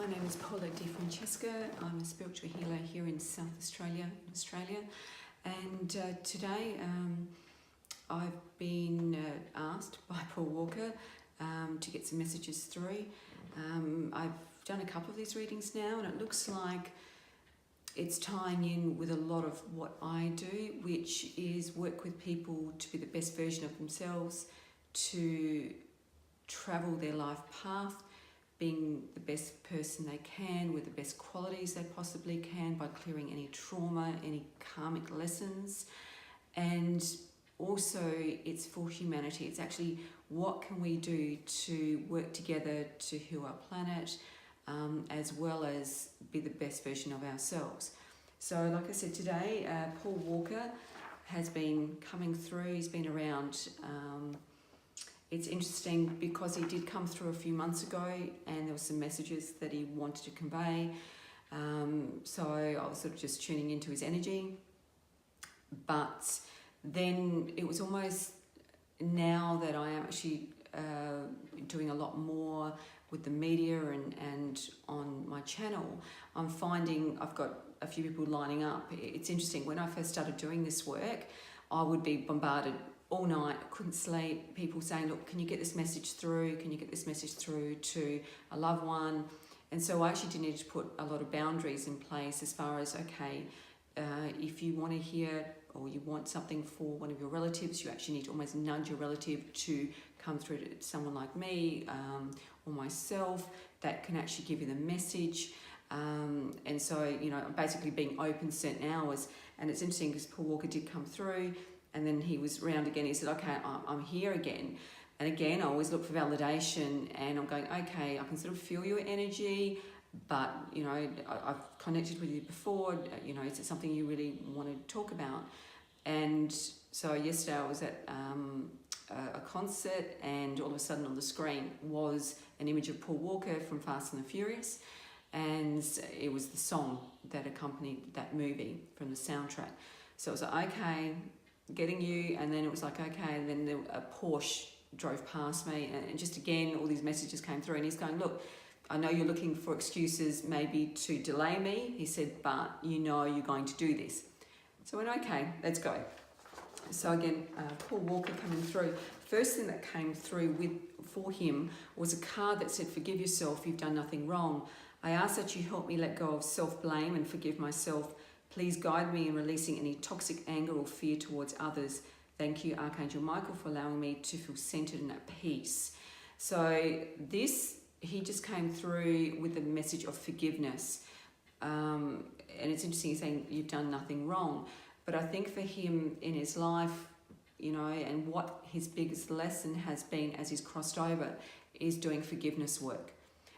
name is Paula De Francesca. I'm a spiritual healer here in South Australia, And today I've been asked by Paul Walker to get some messages through. I've done a couple of these readings now, and it looks like it's tying in with a lot of what I do, which is work with people to be the best version of themselves, to travel their life path, being the best person they can with the best qualities they possibly can by clearing any trauma, any karmic lessons. And also it's for humanity. It's actually what can we do to work together to heal our planet, as well as be the best version of ourselves. So like I said today, Paul Walker has been coming through. He's been around. It's interesting because he did come through a few months ago and there were some messages that he wanted to convey. So I was sort of just tuning into his energy. But then it was almost now that I am actually doing a lot more with the media and on my channel, I'm finding I've got a few people lining up. It's interesting, when I first started doing this work, I would be bombarded all night, I couldn't sleep, people saying, look, can you get this message through? Can you get this message through to a loved one? And so I actually did need to put a lot of boundaries in place as far as, okay, if you want to hear or you want something for one of your relatives, you actually need to almost nudge your relative to come through to someone like me or myself that can actually give you the message. And so, you know, I'm basically being open certain hours. And it's interesting because Paul Walker did come through, and then he was round again. He said, okay, I'm here again. And again, I always look for validation, and I'm going, okay, I can sort of feel your energy, but, you know, I've connected with you before, you know, is it something you really want to talk about? And so yesterday I was at a concert, and all of a sudden on the screen was an image of Paul Walker from Fast and the Furious, and it was the song that accompanied that movie from the soundtrack. So I was like, okay, getting you. And then it was like, okay, and then a Porsche drove past me, and just again all these messages came through, and he's going, look, I know you're looking for excuses maybe to delay me, he said, but you know you're going to do this. So I went, okay, let's go. So again, Paul Walker coming through. First thing that came through for him was a card that said, forgive yourself, you've done nothing wrong. I ask that you help me let go of self-blame and forgive myself. Please guide me in releasing any toxic anger or fear towards others. Thank you, Archangel Michael, for allowing me to feel centered and at peace. So this, he just came through with the message of forgiveness. And it's interesting, he's saying you've done nothing wrong. But I think for him in his life, you know, and what his biggest lesson has been as he's crossed over is doing forgiveness work.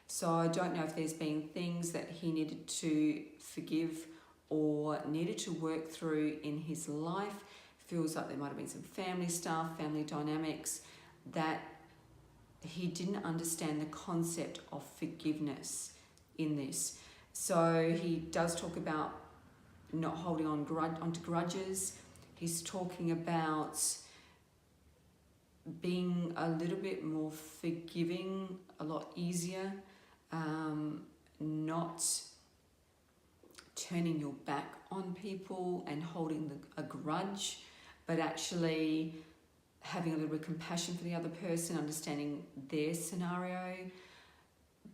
So I don't know if there's been things that he needed to forgive or needed to work through in his life. Feels like there might have been some family stuff, family dynamics, that he didn't understand the concept of forgiveness in this. So he does talk about not holding onto grudges. He's talking about being a little bit more forgiving, a lot easier, not turning your back on people and holding a grudge, but actually having a little bit of compassion for the other person, understanding their scenario,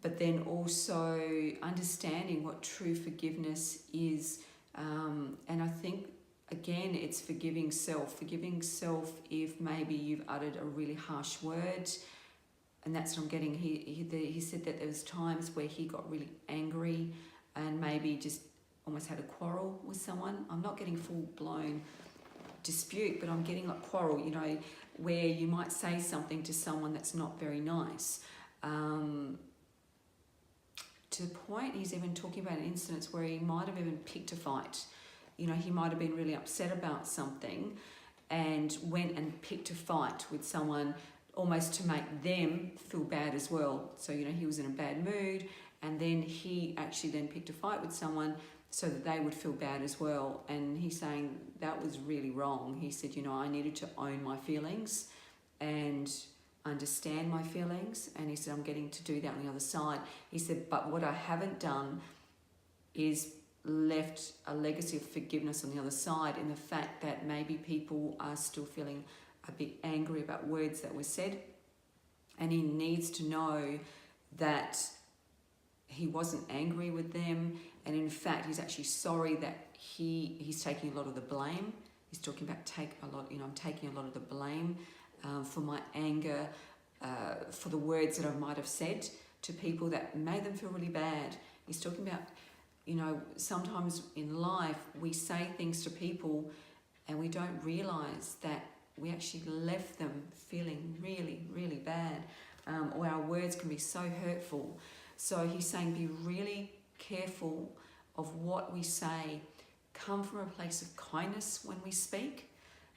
but then also understanding what true forgiveness is. And I think, again, it's forgiving self if maybe you've uttered a really harsh word. And that's what I'm getting. He said that there was times where he got really angry and maybe just almost had a quarrel with someone. I'm not getting full-blown dispute, but I'm getting like quarrel, you know, where you might say something to someone that's not very nice. To the point, he's even talking about incidents where he might have even picked a fight. You know, he might have been really upset about something and went and picked a fight with someone almost to make them feel bad as well. So, you know, he was in a bad mood, and then he actually then picked a fight with someone so that they would feel bad as well. And he's saying that was really wrong. He said, you know, I needed to own my feelings and understand my feelings, and he said, I'm getting to do that on the other side. He said, but what I haven't done is left a legacy of forgiveness on the other side, in the fact that maybe people are still feeling a bit angry about words that were said, and he needs to know that he wasn't angry with them, and in fact he's actually sorry that he's taking a lot of the blame. He's talking about I'm taking a lot of the blame for my anger, for the words that I might have said to people that made them feel really bad. He's talking about, sometimes in life we say things to people and we don't realise that we actually left them feeling really, really bad, or our words can be so hurtful. So he's saying be really careful of what we say. Come from a place of kindness when we speak.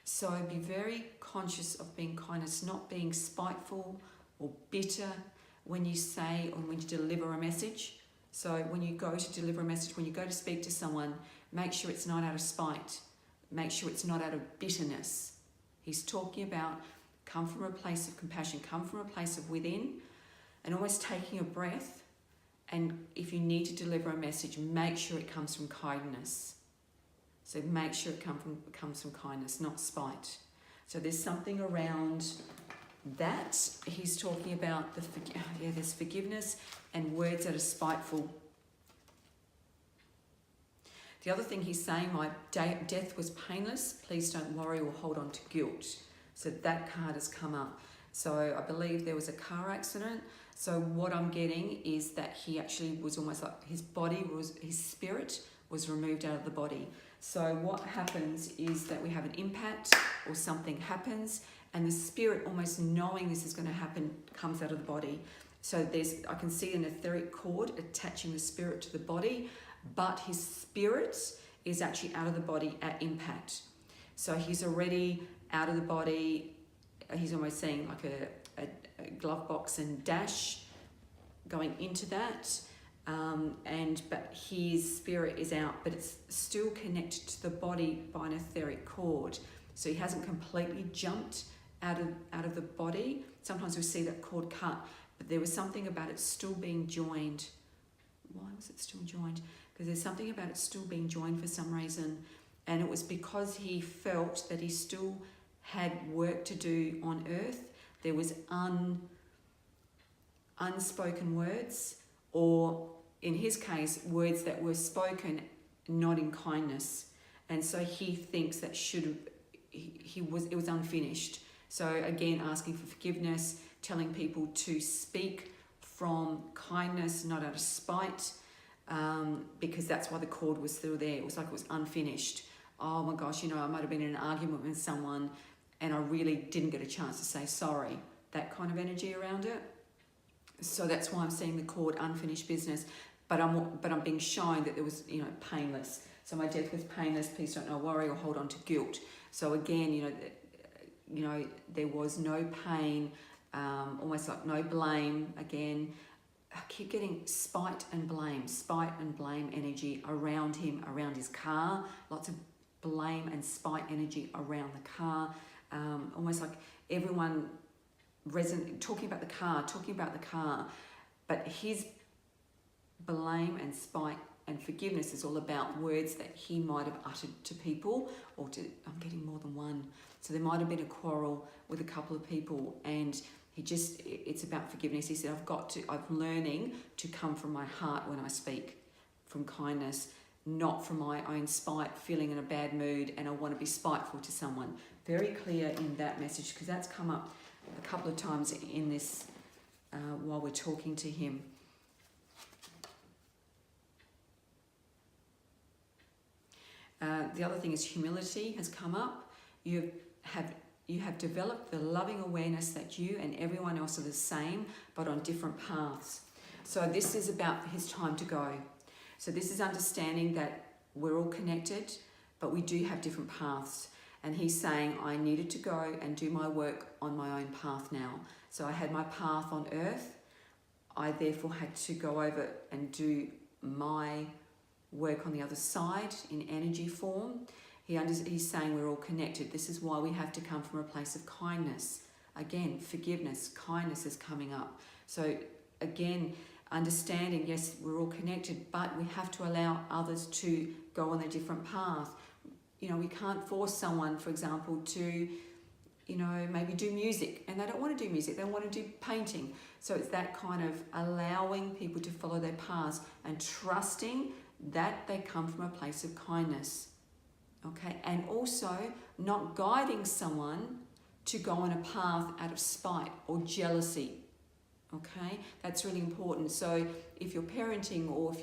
So be very conscious of being kindness, not being spiteful or bitter when you say or when you deliver a message. So when you go to deliver a message, when you go to speak to someone, make sure it's not out of spite. Make sure it's not out of bitterness. He's talking about come from a place of compassion, come from a place of within, and always taking a breath. And if you need to deliver a message, make sure it comes from kindness. So make sure it comes from kindness, not spite. So there's something around that. He's talking about there's forgiveness and words that are spiteful. The other thing he's saying, my death was painless. Please don't worry or hold on to guilt. So that card has come up. So I believe there was a car accident. So what I'm getting is that he actually was almost like his spirit was removed out of the body. So what happens is that we have an impact or something happens, and the spirit, almost knowing this is going to happen, comes out of the body. So I can see an etheric cord attaching the spirit to the body, but his spirit is actually out of the body at impact. So he's already out of the body. He's almost seeing like a glove box and dash going into that. But his spirit is out, but it's still connected to the body by an etheric cord. So he hasn't completely jumped out of the body. Sometimes we see that cord cut, but there was something about it still being joined. Why was it still joined? Because there's something about it still being joined for some reason, and it was because he felt that he still had work to do on earth. There was unspoken words, or in his case, words that were spoken not in kindness. And so he thinks that it was unfinished. So again, asking for forgiveness, telling people to speak from kindness, not out of spite, because that's why the cord was still there. It was like it was unfinished. Oh my gosh, I might have been in an argument with someone and I really didn't get a chance to say sorry. That kind of energy around it. So that's why I'm seeing the cord, unfinished business. But I'm being shown that there was, painless. So my death was painless. Please don't worry or hold on to guilt. So again, there was no pain, almost like no blame. Again, I keep getting spite and blame energy around him, around his car. Lots of blame and spite energy around the car. Almost like everyone talking about the car, but his blame and spite and forgiveness is all about words that he might have uttered to people, or I'm getting more than one. So there might have been a quarrel with a couple of people, and it's about forgiveness. He said, I'm learning to come from my heart when I speak, from kindness, not from my own spite, feeling in a bad mood, and I want to be spiteful to someone. Very clear in that message, because that's come up a couple of times in this while we're talking to him. The other thing is humility has come up. You have developed the loving awareness that you and everyone else are the same, but on different paths. So this is about his time to go. So this is understanding that we're all connected, but we do have different paths. And he's saying, I needed to go and do my work on my own path now. So I had my path on earth. I therefore had to go over and do my work on the other side in energy form. He's saying we're all connected. This is why we have to come from a place of kindness, Again, forgiveness, kindness is coming up. So again, understanding, yes, we're all connected, but we have to allow others to go on a different path. We can't force someone, for example, to, maybe do music, and they don't want to do music, they want to do painting. So it's that kind of allowing people to follow their paths and trusting that they come from a place of kindness. Okay, and also not guiding someone to go on a path out of spite or jealousy. Okay, that's really important. So if you're parenting, or if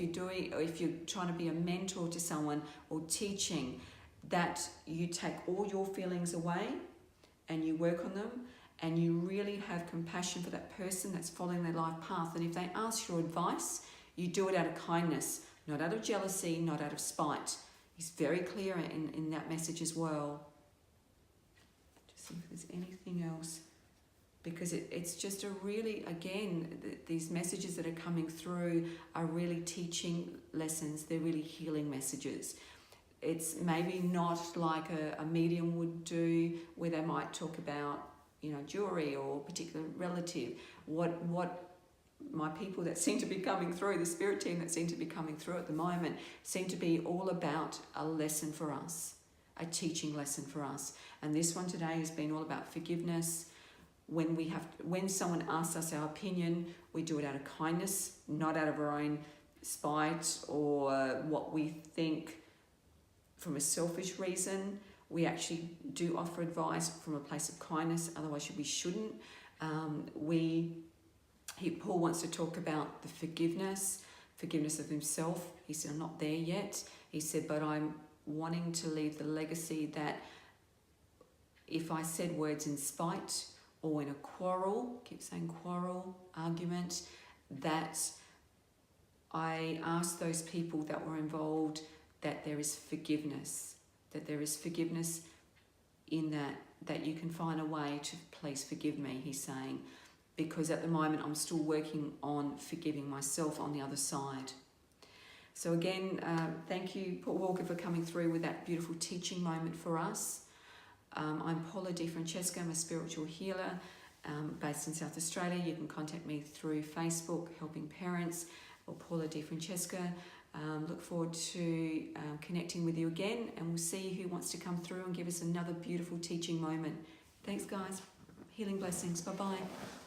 you're trying to be a mentor to someone or teaching, that you take all your feelings away and you work on them, and you really have compassion for that person that's following their life path. And if they ask your advice, you do it out of kindness, not out of jealousy, not out of spite. He's very clear in that message as well. Just see if there's anything else. Because it's just a really, again, these messages that are coming through are really teaching lessons. They're really healing messages. It's maybe not like a medium would do, where they might talk about, jewelry or a particular relative. What my people that seem to be coming through, the spirit team that seem to be coming through at the moment, seem to be all about a lesson for us, a teaching lesson for us. And this one today has been all about forgiveness. When someone asks us our opinion, we do it out of kindness, not out of our own spite or what we think from a selfish reason. We actually do offer advice from a place of kindness, otherwise we shouldn't. Paul wants to talk about the forgiveness of himself. He said, I'm not there yet. He said, but I'm wanting to leave the legacy that if I said words in spite or in a quarrel, keep saying quarrel, argument, that I asked those people that were involved that there is forgiveness, in that you can find a way to please forgive me, he's saying, because at the moment I'm still working on forgiving myself on the other side. So again, thank you, Paul Walker, for coming through with that beautiful teaching moment for us. I'm Paula De Francesca. I'm a spiritual healer based in South Australia. You can contact me through Facebook, Helping Parents, or Paula De Francesca. Look forward to connecting with you again, and we'll see who wants to come through and give us another beautiful teaching moment. Thanks, guys. Healing blessings. Bye-bye.